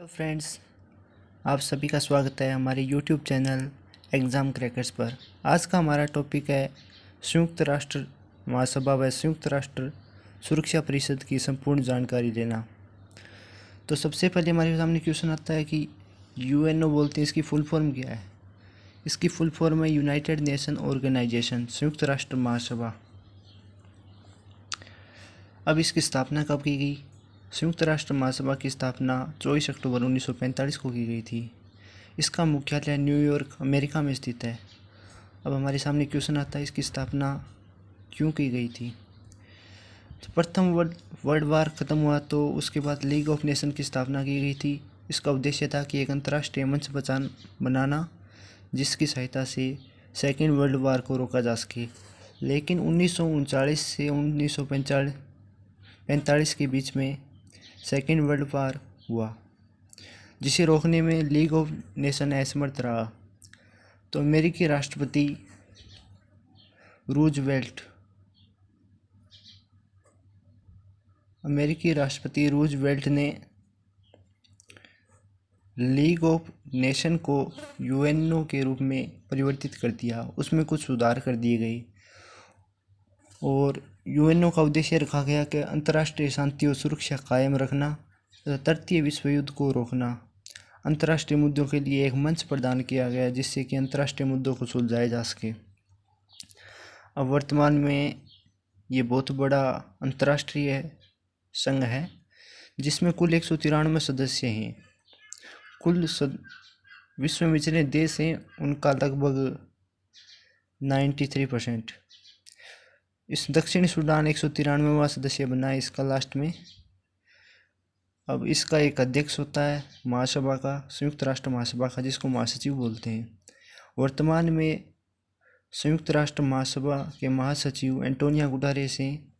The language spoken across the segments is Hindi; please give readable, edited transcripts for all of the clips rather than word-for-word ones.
हेलो फ्रेंड्स, आप सभी का स्वागत है हमारे यूट्यूब चैनल एग्ज़ाम क्रैकर्स पर। आज का हमारा टॉपिक है संयुक्त राष्ट्र महासभा व संयुक्त राष्ट्र सुरक्षा परिषद की संपूर्ण जानकारी देना। तो सबसे पहले हमारे सामने क्वेश्चन आता है कि यूएनओ बोलते हैं, इसकी फुल फॉर्म क्या है। इसकी फुल फॉर्म है यूनाइटेड नेशन ऑर्गेनाइजेशन, संयुक्त राष्ट्र महासभा। अब इसकी स्थापना कब की गई? संयुक्त राष्ट्र महासभा की स्थापना 24 अक्टूबर 1945 को की गई थी। इसका मुख्यालय न्यूयॉर्क, अमेरिका में स्थित है। अब हमारे सामने क्वेश्चन आता है, इसकी स्थापना क्यों की गई थी। तो प्रथम वर्ल्ड वार ख़त्म हुआ तो उसके बाद लीग ऑफ नेशन की स्थापना की गई थी। इसका उद्देश्य था कि एक अंतर्राष्ट्रीय मंच बनाना जिसकी सहायता से सेकेंड वर्ल्ड वार को रोका जा सके। लेकिन 1939 से 1945 के बीच में सेकेंड वर्ल्ड वार हुआ, जिसे रोकने में लीग ऑफ नेशन असमर्थ रहा। तो अमेरिकी राष्ट्रपति रूजवेल्ट ने लीग ऑफ नेशन को यूएनओ के रूप में परिवर्तित कर दिया। उसमें कुछ सुधार कर दिए गए और यूएनओ का उद्देश्य रखा गया कि अंतर्राष्ट्रीय शांति और सुरक्षा कायम रखना तथा तृतीय विश्व युद्ध को रोकना। अंतर्राष्ट्रीय मुद्दों के लिए एक मंच प्रदान किया गया जिससे कि अंतर्राष्ट्रीय मुद्दों को सुलझाया जा सके। अब वर्तमान में ये बहुत बड़ा अंतर्राष्ट्रीय संघ है जिसमें कुल 193 सदस्य हैं। कुल विश्व में जितने देश हैं उनका लगभग 93%। इस दक्षिणी सूडान 193वां सदस्य बना है इसका लास्ट में। अब इसका एक अध्यक्ष होता है महासभा का, संयुक्त राष्ट्र महासभा का, जिसको महासचिव बोलते हैं। वर्तमान में संयुक्त राष्ट्र महासभा के महासचिव एंटोनियो गुटेरेस हैं।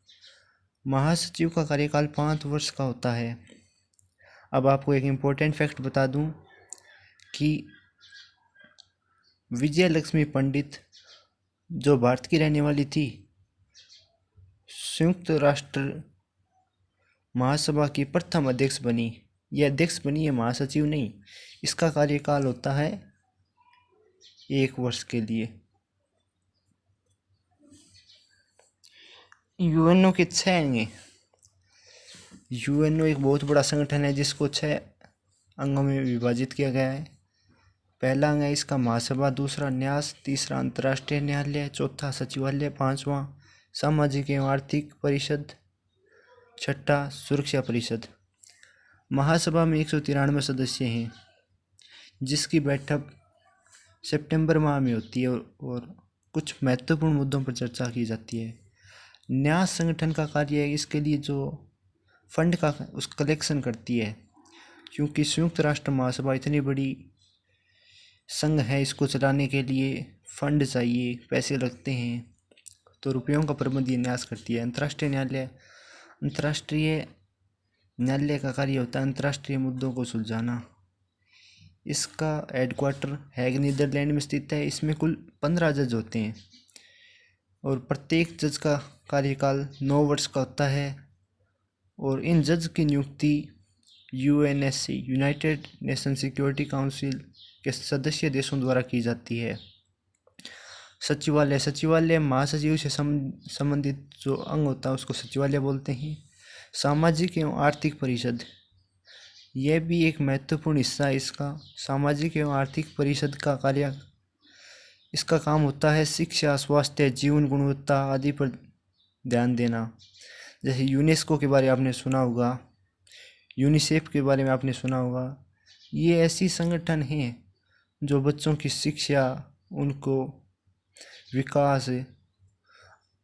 महासचिव का कार्यकाल 5 वर्ष का होता है। अब आपको एक इम्पोर्टेंट फैक्ट बता दूं कि विजय लक्ष्मी पंडित जो भारत की रहने वाली थी, संयुक्त राष्ट्र महासभा की प्रथम अध्यक्ष बनी। यह अध्यक्ष बनी है, महासचिव नहीं। इसका कार्यकाल होता है 1 वर्ष के लिए। यूएनओ के 6 अंग हैं। यूएनओ एक बहुत बड़ा संगठन है जिसको 6 अंगों में विभाजित किया गया है। पहला अंग है इसका महासभा, दूसरा न्यास, तीसरा अंतर्राष्ट्रीय न्यायालय, चौथा सचिवालय, पांचवा सामाजिक एवं आर्थिक परिषद, छठा सुरक्षा परिषद। महासभा में 193 सदस्य हैं जिसकी बैठक सितंबर माह में होती है और कुछ महत्वपूर्ण मुद्दों पर चर्चा की जाती है। न्यास संगठन का कार्य है इसके लिए जो फंड का उस कलेक्शन करती है, क्योंकि संयुक्त राष्ट्र महासभा इतनी बड़ी संघ है, इसको चलाने के लिए फंड चाहिए, पैसे लगते हैं, तो रुपयों का प्रबंध ये न्यास करती है। अंतर्राष्ट्रीय न्यायालय का कार्य होता है अंतर्राष्ट्रीय मुद्दों को सुलझाना। इसका हेडक्वार्टर हैग, नीदरलैंड में स्थित है। इसमें कुल 15 जज होते हैं और प्रत्येक जज का कार्यकाल 9 वर्ष का होता है और इन जज की नियुक्ति UNSC, United Nation Security council के सदस्य देशों द्वारा की जाती है। सचिवालय महासचिव से संबंधित जो अंग होता है उसको सचिवालय बोलते हैं। सामाजिक एवं आर्थिक परिषद, यह भी एक महत्वपूर्ण हिस्सा है इसका। सामाजिक एवं आर्थिक परिषद का कार्य, इसका काम होता है शिक्षा, स्वास्थ्य, जीवन गुणवत्ता आदि पर ध्यान देना। जैसे यूनेस्को के बारे में आपने सुना होगा, यूनिसेफ के बारे में आपने सुना होगा। ये ऐसी संगठन हैं जो बच्चों की शिक्षा, उनको विकास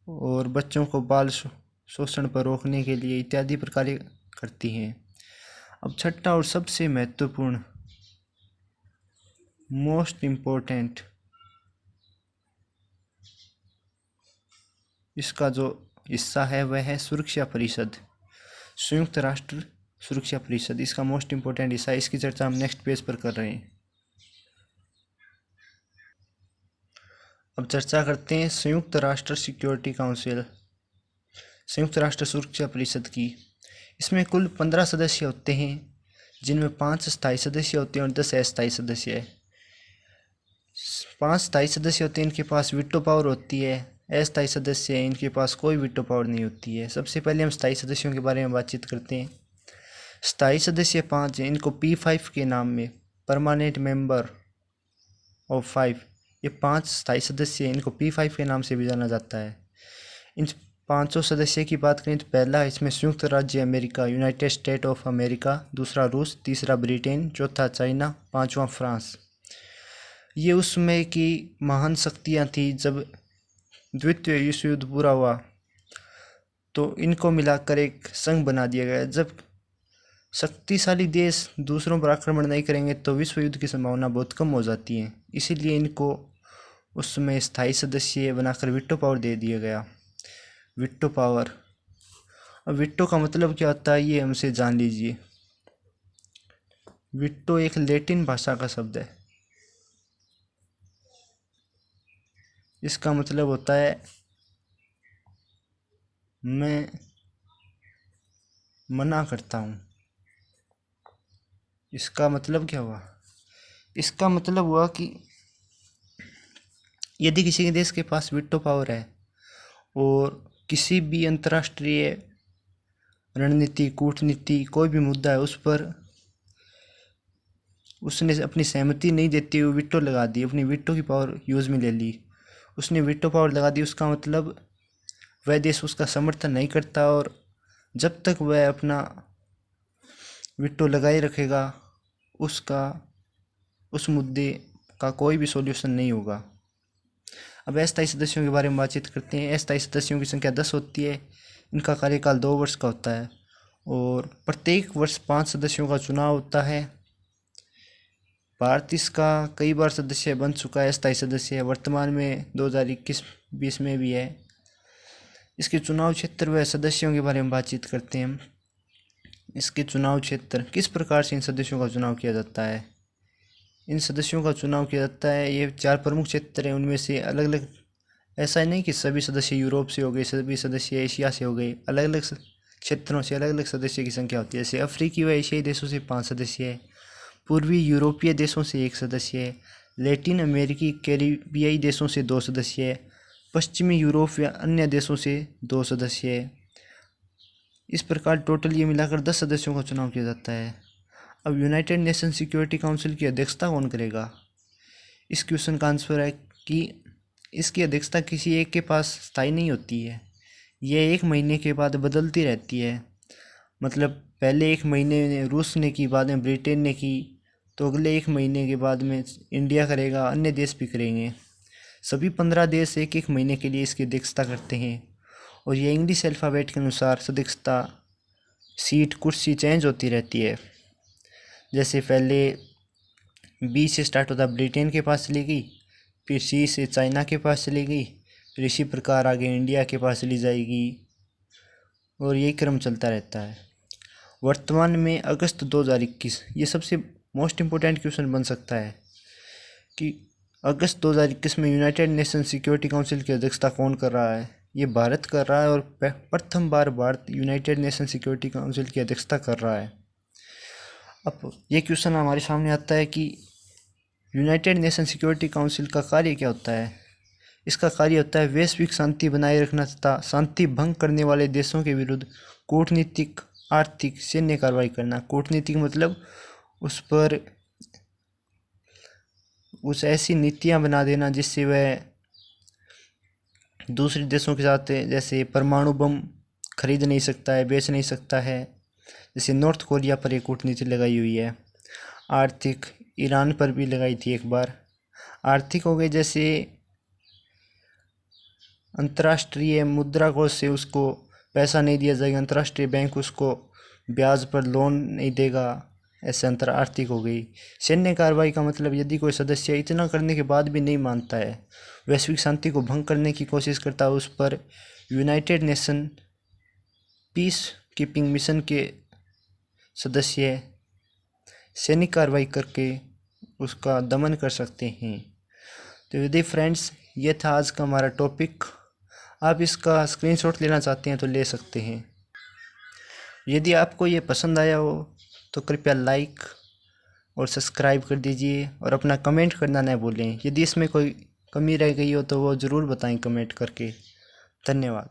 और बच्चों को बाल शोषण पर रोकने के लिए इत्यादि पर कार्य करती हैं। अब छठा और सबसे महत्वपूर्ण, मोस्ट इम्पोर्टेंट, इसका जो हिस्सा है वह है सुरक्षा परिषद, संयुक्त राष्ट्र सुरक्षा परिषद। इसका मोस्ट इम्पोर्टेंट हिस्सा है। इसकी चर्चा हम नेक्स्ट पेज पर कर रहे हैं। अब चर्चा करते हैं संयुक्त राष्ट्र सिक्योरिटी काउंसिल, संयुक्त राष्ट्र सुरक्षा परिषद की। इसमें कुल 15 सदस्य होते हैं जिनमें 5 स्थायी सदस्य होते हैं और 10 अस्थायी सदस्य है। 5 स्थायी सदस्य होते हैं, इनके पास वीटो पावर होती है। अस्थायी सदस्य हैं, इनके पास कोई वीटो पावर नहीं होती है। सबसे पहले हम स्थायी सदस्यों के बारे में बातचीत करते हैं। स्थायी सदस्य 5 हैं, इनको P5 के नाम में, परमानेंट मेंबर ऑफ 5, ये 5 स्थायी सदस्य हैं, इनको P5 के नाम से भी जाना जाता है। इन 500 सदस्य की बात करें तो पहला इसमें संयुक्त राज्य America, United state of America, दूसरा रूस, तीसरा ब्रिटेन, चौथा चाइना, पांचवा फ्रांस। ये उस समय की महान शक्तियाँ थी। जब द्वितीय विश्व युद्ध पूरा हुआ तो इनको मिलाकर एक संघ बना दिया गया। जब शक्तिशाली देश दूसरों पर आक्रमण नहीं करेंगे तो विश्व युद्ध की संभावना बहुत कम हो जाती है, इसीलिए इनको उस समय स्थायी सदस्य बनाकर वीटो पावर दे दिया गया। वीटो पावर, अब वीटो का मतलब क्या होता है ये हमसे जान लीजिए। वीटो एक लैटिन भाषा का शब्द है। इसका मतलब होता है मैं मना करता हूँ। इसका मतलब क्या हुआ? इसका मतलब हुआ कि यदि किसी के देश के पास वीटो पावर है और किसी भी अंतर्राष्ट्रीय रणनीति, कूटनीति, कोई भी मुद्दा है उस पर उसने अपनी सहमति नहीं देते हुए वीटो लगा दी, अपनी वीटो की पावर यूज़ में ले ली, उसने वीटो पावर लगा दी, उसका मतलब वह देश उसका समर्थन नहीं करता और जब तक वह अपना वीटो लगाए रखेगा उसका उस मुद्दे का कोई भी सॉल्यूशन नहीं होगा। अब अस्थायी सदस्यों के बारे में बातचीत करते हैं। अस्थायी सदस्यों की संख्या 10 होती है। इनका कार्यकाल 2 वर्ष का होता है और प्रत्येक वर्ष 5 सदस्यों का चुनाव होता है। भारत इसका कई बार सदस्य बन चुका है, अस्थायी सदस्य वर्तमान में 2021-20 में भी है। इसके चुनाव क्षेत्र व सदस्यों के बारे में बातचीत करते हैं हम। इसके चुनाव क्षेत्र, किस प्रकार से इन सदस्यों का चुनाव किया जाता है। इन सदस्यों का चुनाव किया जाता है, ये 4 प्रमुख क्षेत्र हैं, उनमें से अलग अलग, ऐसा नहीं कि सभी सदस्य यूरोप से हो गए, सभी सदस्य एशिया से हो गए, अलग अलग क्षेत्रों से अलग अलग सदस्य की संख्या होती है। जैसे अफ्रीकी व एशियाई देशों से 5 सदस्य है, पूर्वी यूरोपीय देशों से 1 सदस्य है, लैटिन अमेरिकी कैरिबियाई देशों से 2 सदस्य है, पश्चिमी यूरोप या अन्य देशों से 2 सदस्य है। इस प्रकार टोटल ये मिलाकर 10 सदस्यों का चुनाव किया जाता है। अब यूनाइटेड नेशन सिक्योरिटी काउंसिल की अध्यक्षता कौन करेगा? इस क्वेश्चन का आंसर है कि इसकी अध्यक्षता किसी एक के पास स्थायी नहीं होती है, यह 1 महीने के बाद बदलती रहती है। मतलब पहले 1 महीने में रूस ने की, बाद में ब्रिटेन ने की, तो अगले 1 महीने के बाद में इंडिया करेगा, अन्य देश भी करेंगे। सभी 15 देश 1-1 महीने के लिए इसकी अध्यक्षता करते हैं और ये इंग्लिश अल्फ़ाबेट के अनुसार अध्यक्षता सीट, कुर्सी चेंज होती रहती है। जैसे पहले बी से स्टार्ट होता, ब्रिटेन के पास चली गई, फिर सी से चाइना के पास चली गई, फिर इसी प्रकार आगे इंडिया के पास चली जाएगी और यही क्रम चलता रहता है। वर्तमान में अगस्त 2021, ये सबसे मोस्ट इम्पोर्टेंट क्वेश्चन बन सकता है कि अगस्त 2021 में यूनाइटेड नेशन सिक्योरिटी काउंसिल की अध्यक्षता कौन कर रहा है? ये भारत कर रहा है और प्रथम बार Bharat United Nation Security Council की अध्यक्षता कर रहा है। अब ये क्वेश्चन हमारे सामने आता है कि यूनाइटेड नेशन सिक्योरिटी काउंसिल का कार्य क्या होता है? इसका कार्य होता है वैश्विक शांति बनाए रखना तथा शांति भंग करने वाले देशों के विरुद्ध कूटनीतिक, आर्थिक, सैन्य कार्रवाई करना। कूटनीतिक मतलब उस पर कुछ ऐसी नीतियां बना देना जिससे वह दूसरे देशों के साथ, जैसे परमाणु बम खरीद नहीं सकता है, बेच नहीं सकता है, जैसे नॉर्थ कोरिया पर एक कूटनीति लगाई हुई है। आर्थिक, ईरान पर भी लगाई थी एक बार। आर्थिक हो गए, जैसे अंतर्राष्ट्रीय मुद्रा कोष से उसको पैसा नहीं दिया जाएगा, अंतर्राष्ट्रीय बैंक उसको ब्याज पर लोन नहीं देगा, ऐसे आर्थिक हो गई। सैन्य कार्रवाई का मतलब यदि कोई सदस्य इतना करने के बाद भी नहीं मानता है, वैश्विक शांति को भंग करने की कोशिश करता है, उस पर United nation peace keeping mission के सदस्य सैनिक कार्रवाई करके उसका दमन कर सकते हैं। तो यदि फ्रेंड्स, ये था आज का हमारा टॉपिक। आप इसका स्क्रीनशॉट लेना चाहते हैं तो ले सकते हैं। यदि आपको ये पसंद आया हो तो कृपया लाइक और सब्सक्राइब कर दीजिए और अपना कमेंट करना न भूलें। यदि इसमें कोई कमी रह गई हो तो वो ज़रूर बताएं कमेंट करके। धन्यवाद।